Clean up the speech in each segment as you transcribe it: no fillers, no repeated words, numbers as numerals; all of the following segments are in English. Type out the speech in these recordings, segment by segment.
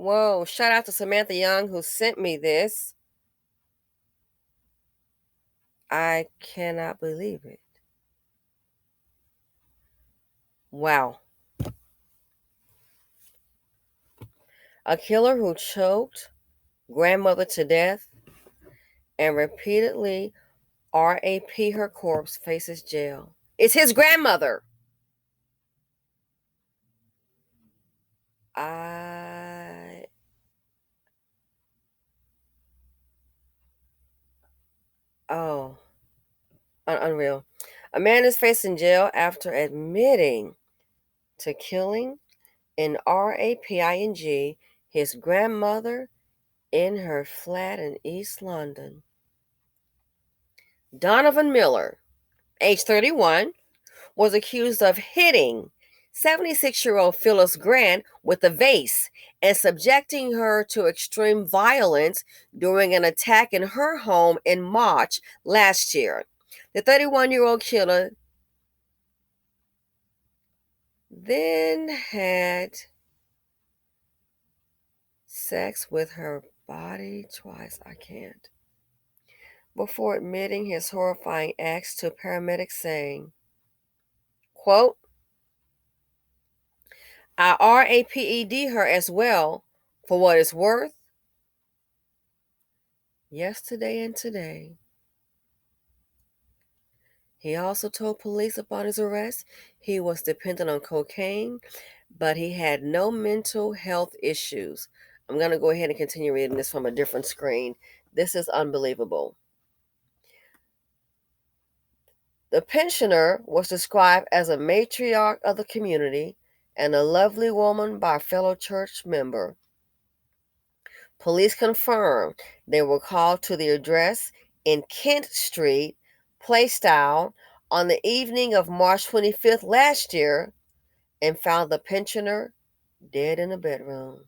Whoa, shout out to Samantha Young who sent me this. I cannot believe it. Wow. A killer who choked grandmother to death and repeatedly RAP her corpse faces jail. It's his grandmother. I oh, unreal. A man is facing jail after admitting to killing in RAPING his grandmother in her flat in East London. Donovan Miller, age 31, was accused of hitting 76-year-old Phyllis Grant with a vase and subjecting her to extreme violence during an attack in her home in March last year. The 31-year-old killer then had sex with her body twice. I can't. Before admitting his horrifying acts to paramedics, saying, quote, I RAPED her as well for what it's worth yesterday and today. He also told police upon his arrest he was dependent on cocaine, but he had no mental health issues. I'm going to go ahead and continue reading this from a different screen. This is unbelievable. The pensioner was described as a matriarch of the community and a lovely woman by a fellow church member. Police confirmed they were called to the address in Kent Street, Playstyle, on the evening of March 25th last year and found the pensioner dead in the bedroom.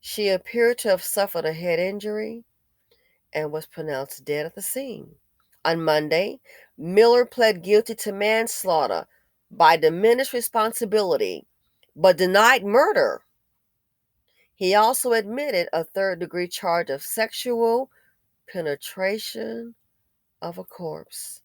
She appeared to have suffered a head injury and was pronounced dead at the scene. On Monday, Miller pled guilty to manslaughter by diminished responsibility, but denied murder. He also admitted a third-degree charge of sexual penetration of a corpse.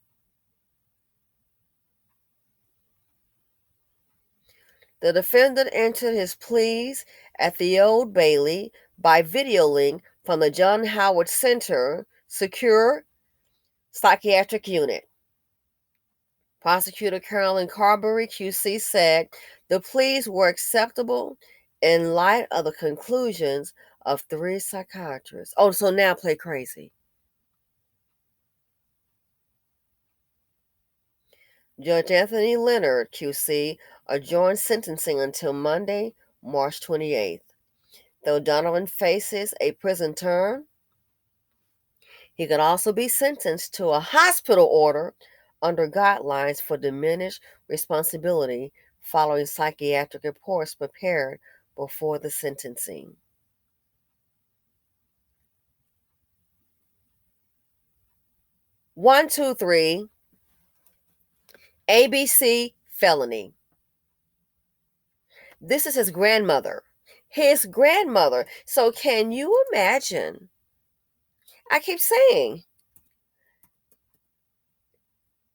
The defendant entered his pleas at the Old Bailey by video link from the John Howard Center Secure Psychiatric Unit. Prosecutor Carolyn Carberry, QC, said the pleas were acceptable in light of the conclusions of 3 psychiatrists. Oh, so now play crazy. Judge Anthony Leonard, QC, adjourned sentencing until Monday, March 28th. Though Donovan faces a prison term, he could also be sentenced to a hospital order under guidelines for diminished responsibility following psychiatric reports prepared before the sentencing. One, two, three, ABC felony. This is his grandmother. His grandmother. So can you imagine? I keep saying,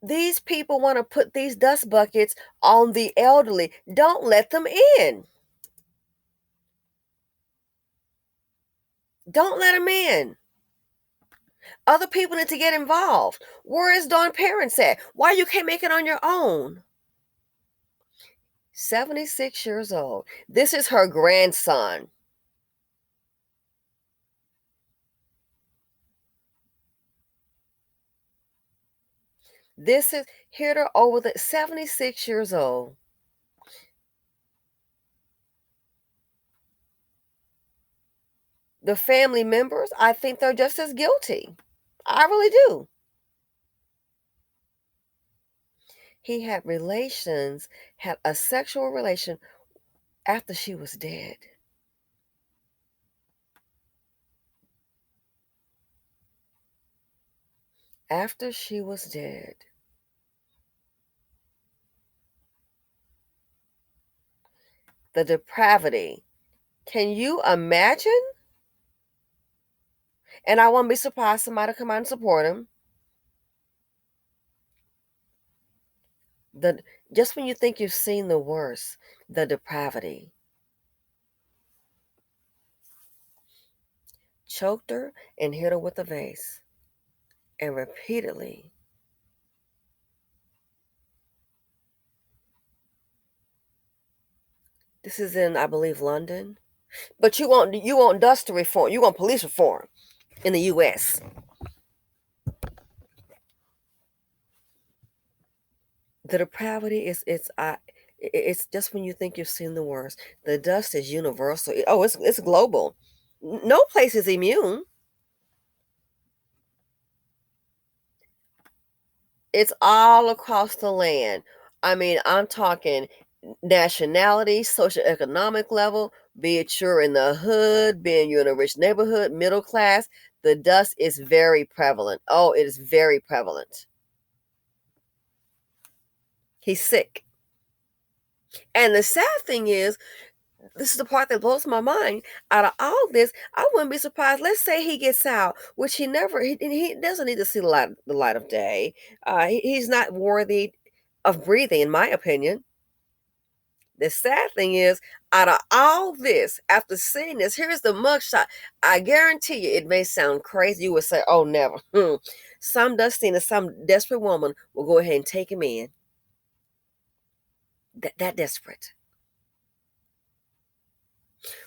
these people want to put these dust buckets on the elderly. Don't let them in. Don't let them in. Other people need to get involved. Where is Dawn Parents at? Why you can't make it on your own? 76 years old. This is her grandson. This is here to over the 76 years old. The family members, I think they're just as guilty. I really do. He had a sexual relation after she was dead. After she was dead. The depravity Can you imagine? And I won't be surprised somebody come out and support him. The just when you think you've seen the worst, the depravity. Choked her and hit her with a vase. And repeatedly. This is in, I believe, London. But you want dust reform. You want police reform in the US. The depravity is it's just when you think you've seen the worst. The dust is universal. Oh, it's global. No place is immune. It's all across the land. I mean, I'm talking nationality, socioeconomic level, be it you're in the hood, being you're in a rich neighborhood, middle class, the dust is very prevalent. Oh, it is very prevalent. He's sick. And the sad thing is, this is the part that blows my mind. Out of all this, I wouldn't be surprised. Let's say he gets out, which he doesn't need to see the light of day. He's not worthy of breathing, in my opinion. The sad thing is, out of all this, after seeing this, here's the mugshot. I guarantee you, it may sound crazy. You would say, "Oh, never." Some Dustin or some desperate woman will go ahead and take him in. That desperate.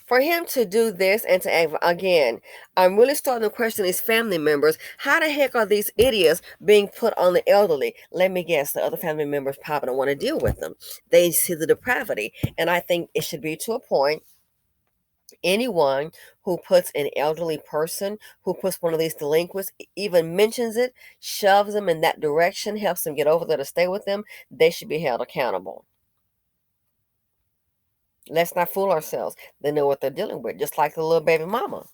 For him to do this and to act again, I'm really starting to question his family members. How the heck are these idiots being put on the elderly? Let me guess, the other family members probably don't want to deal with them. They see the depravity, and I think it should be to a point. Anyone who puts an elderly person, who puts one of these delinquents, even mentions it, shoves them in that direction, helps them get over there to stay with them, they should be held accountable. Let's not fool ourselves. They know what they're dealing with, just like the little baby mama.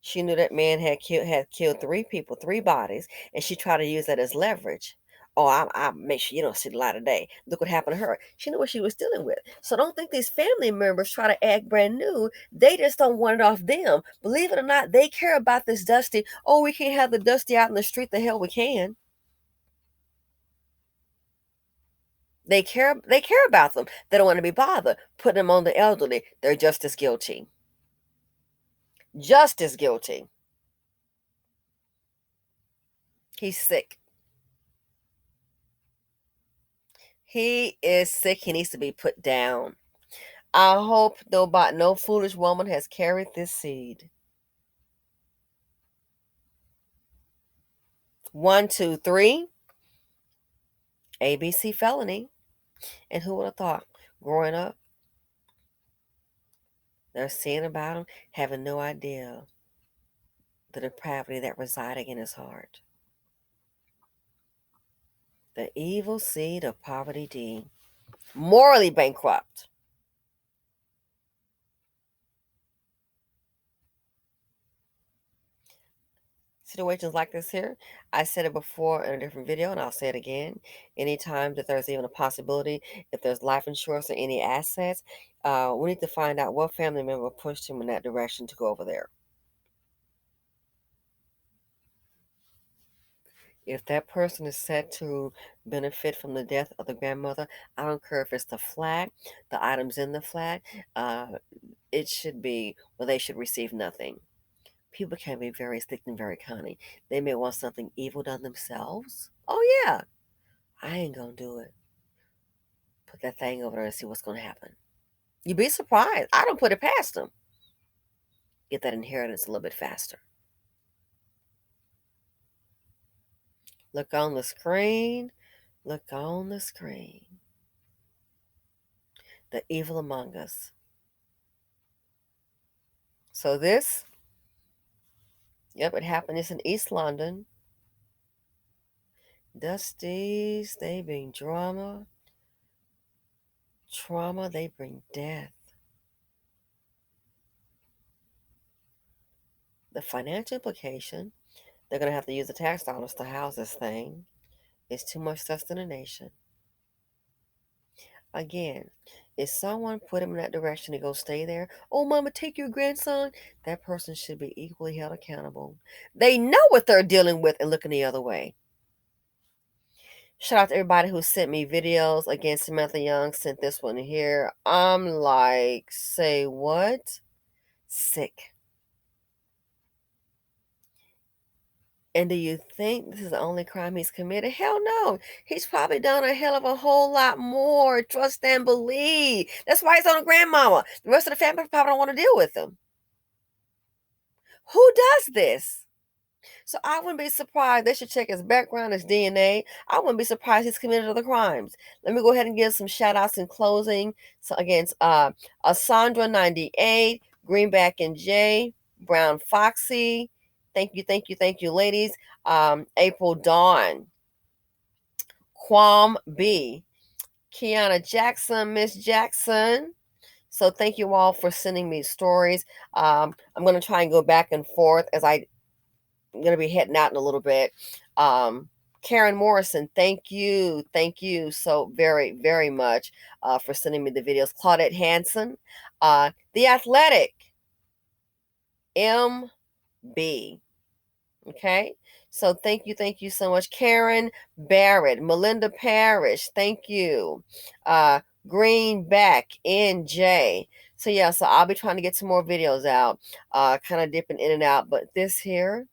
She knew that man had killed three people, three bodies, and she tried to use that as leverage. Oh, I make sure you don't see the light of day. Look what happened to her. She knew what she was dealing with. So don't think these family members try to act brand new. They just don't want it off them. Believe it or not, they care about this Dusty. Oh, we can't have the Dusty out in the street. The hell we can. They care about them. They don't want to be bothered. Put them on the elderly. They're just as guilty. Just as guilty. He's sick. He is sick. He needs to be put down. I hope no foolish woman has carried this seed. 1, 2, 3, ABC felony. And who would have thought? Growing up, they're seeing about him, having no idea the depravity that resided in his heart. The evil seed of poverty D. Morally bankrupt. Situations like this here, I said it before in a different video and I'll say it again. Anytime that there's even a possibility, if there's life insurance or any assets, we need to find out what family member pushed him in that direction to go over there. If that person is set to benefit from the death of the grandmother, I don't care if it's the flag, the items in the flag, it should be, well, they should receive nothing. People can be very slick and very cunning. They may want something evil done themselves. Oh, yeah, I ain't gonna do it. Put that thing over there and see what's gonna happen. You'd be surprised. I don't put it past them. Get that inheritance a little bit faster. Look on the screen. Look on the screen. The evil among us. So this, yep, it happened. It's in East London. Dusties, they bring drama. Trauma, they bring death. The financial implication, they're going to have to use the tax dollars to house this thing. It's too much dust in the nation. Again, if someone put him in that direction to go stay there, oh, mama, take your grandson, that person should be equally held accountable. They know what they're dealing with and looking the other way. Shout out to everybody who sent me videos. Again, Samantha Young sent this one here. I'm like, say what? Sick. And do you think this is the only crime he's committed? Hell no. He's probably done a hell of a whole lot more. Trust and believe. That's why he's on a grandmama. The rest of the family probably don't want to deal with him. Who does this? So I wouldn't be surprised. They should check his background, his DNA. I wouldn't be surprised he's committed other crimes. Let me go ahead and give some shout outs in closing. So against Asandra 98, Greenback and J, Brown Foxy. Thank you, ladies. April Dawn, Quam B, Kiana Jackson, Miss Jackson. So thank you all for sending me stories. I'm going to try and go back and forth as I'm going to be heading out in a little bit. Karen Morrison, thank you. Thank you so very, very much for sending me the videos. Claudette Hanson, The Athletic, MB. Okay. So thank you so much. Karen Barrett, Melinda Parrish, thank you. Greenback, NJ. So yeah, so I'll be trying to get some more videos out, kind of dipping in and out. But this here,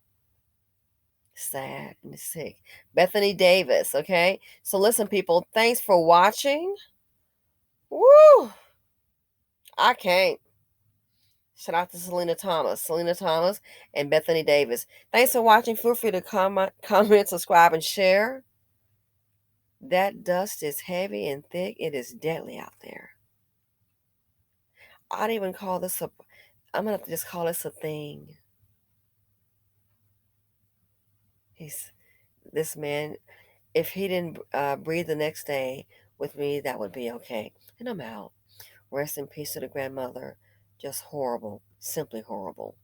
sad and sick. Bethany Davis, okay? So listen, people, thanks for watching. Woo! I can't. Shout out to Selena Thomas, and Bethany Davis. Thanks for watching. Feel free to comment, subscribe, and share. That dust is heavy and thick. It is deadly out there. I'd even call this a, I'm going to have to just call this a thing. This man, if he didn't breathe the next day with me, that would be okay. And I'm out. Rest in peace to the grandmother. Just horrible. Simply horrible.